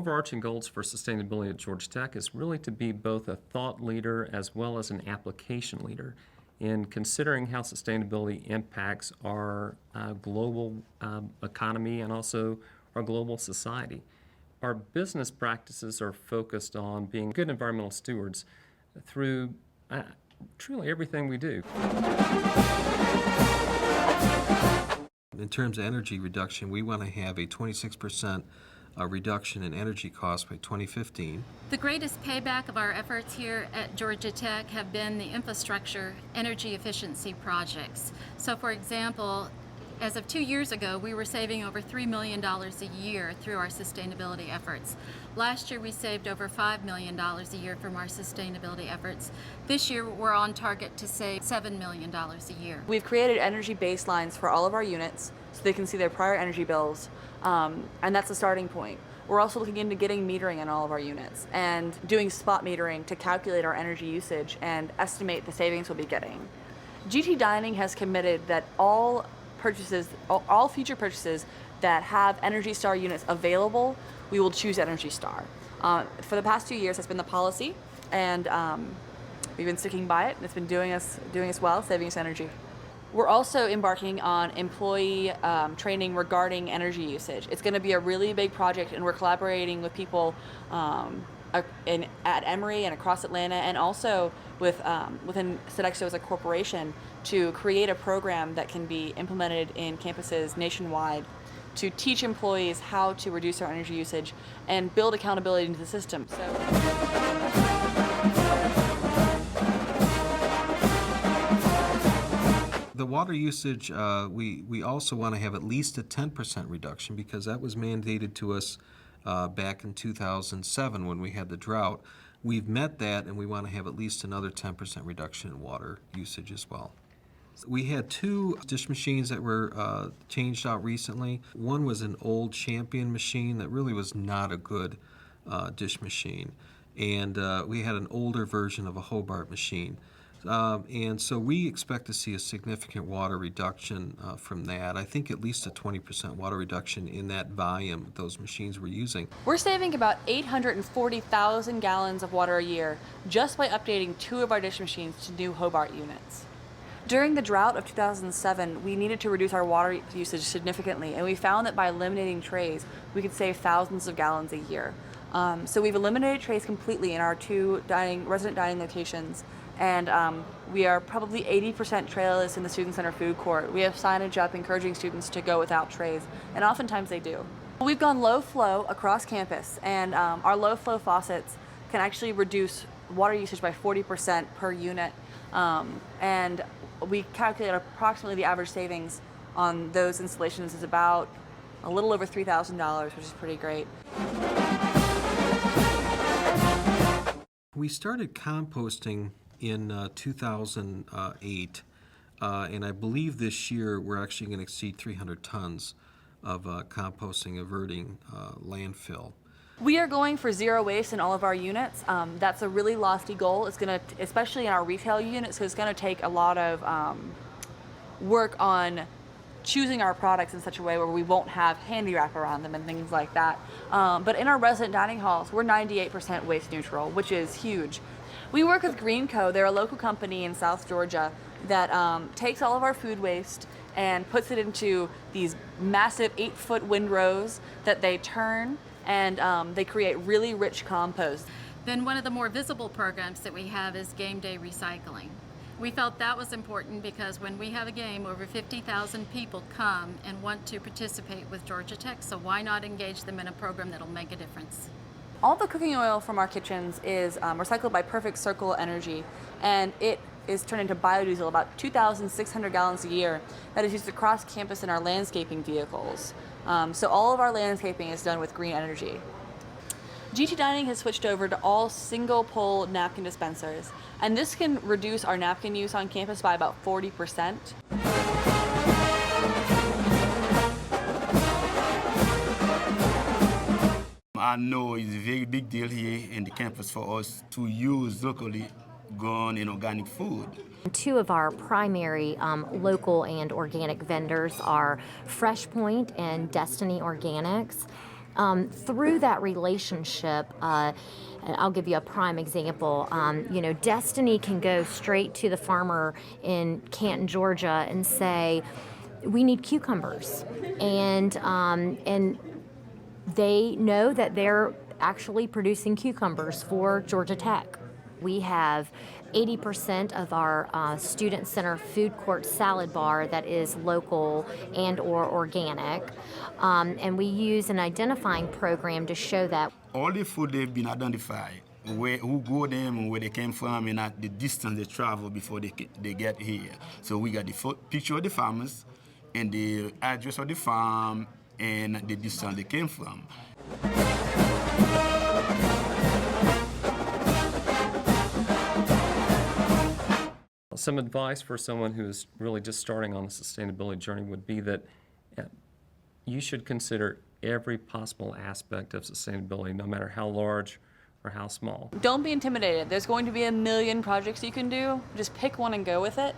overarching goals for sustainability at Georgia Tech is really to be both a thought leader as well as an application leader in considering how sustainability impacts our global economy and also our global society. Our business practices are focused on being good environmental stewards through truly everything we do. In terms of energy reduction, we want to have a 26% reduction in energy costs by 2015. The greatest payback of our efforts here at Georgia Tech have been the infrastructure energy efficiency projects. So for example, as of 2 years ago, we were saving over $3 million a year through our sustainability efforts. Last year, we saved over $5 million a year from our sustainability efforts. This year, we're on target to save $7 million a year. We've created energy baselines for all of our units so they can see their prior energy bills, and that's a starting point. We're also looking into getting metering in all of our units and doing spot metering to calculate our energy usage and estimate the savings we'll be getting. GT Dining has committed that all future purchases that have Energy Star units available, we will choose Energy Star. For the past 2 years, that's been the policy, and we've been sticking by it, and it's been doing us well, saving us energy. We're also embarking on employee training regarding energy usage. It's going to be a really big project, and we're collaborating with people at Emory and across Atlanta, and also within Sodexo as a corporation, to create a program that can be implemented in campuses nationwide to teach employees how to reduce their energy usage and build accountability into the system. The water usage, we also want to have at least a 10% reduction because that was mandated to us back in 2007 when we had the drought. We've met that, and we want to have at least another 10% reduction in water usage as well. We had 2 dish machines that were changed out recently. One was an old Champion machine that really was not a good dish machine. And we had an older version of a Hobart machine. And so we expect to see a significant water reduction from that. I think at least a 20% water reduction in that volume those machines were using. We're saving about 840,000 gallons of water a year just by updating 2 of our dish machines to new Hobart units. During the drought of 2007, we needed to reduce our water usage significantly, and we found that by eliminating trays, we could save thousands of gallons a year. So we've eliminated trays completely in our 2 resident dining locations, and we are probably 80% trayless in the Student Center food court. We have signage up encouraging students to go without trays, and oftentimes they do. We've gone low flow across campus, and our low flow faucets can actually reduce water usage by 40% per unit, and we calculate approximately the average savings on those installations is about a little over $3,000, which is pretty great. We started composting in 2008, and I believe this year we're actually going to exceed 300 tons of composting, averting landfill. We are going for zero waste in all of our units. That's a really lofty goal. It's going to, especially in our retail units, so it's going to take a lot of work on choosing our products in such a way where we won't have handy wrap around them and things like that. But in our resident dining halls, we're 98% waste neutral, which is huge. We work with Greenco. They're a local company in South Georgia that takes all of our food waste and puts it into these massive 8-foot windrows that they turn, and they create really rich compost. Then one of the more visible programs that we have is game day recycling. We felt that was important because when we have a game, over 50,000 people come and want to participate with Georgia Tech, so why not engage them in a program that'll make a difference? All the cooking oil from our kitchens is recycled by Perfect Circle Energy, and it is turned into biodiesel, about 2,600 gallons a year, that is used across campus in our landscaping vehicles. So all of our landscaping is done with green energy. GT Dining has switched over to all single-pole napkin dispensers, and this can reduce our napkin use on campus by about 40%. I know it's a very big deal here in the campus for us to use locally grown and organic food. 2 of our primary local and organic vendors are Fresh Point and Destiny Organics. through that relationship, and I'll give you a prime example. Destiny can go straight to the farmer in Canton, Georgia, and say, "We need cucumbers," and they know that they're actually producing cucumbers for Georgia Tech. We have 80% of our student center food court salad bar that is local and or organic, and we use an identifying program to show that. All the food they've been identified, who go them and where they came from and at the distance they travel before they get here. So we got the picture of the farmers and the address of the farm and the distance they came from. Some advice for someone who's really just starting on the sustainability journey would be that you should consider every possible aspect of sustainability, no matter how large or how small. Don't be intimidated. There's going to be a million projects you can do. Just pick one and go with it.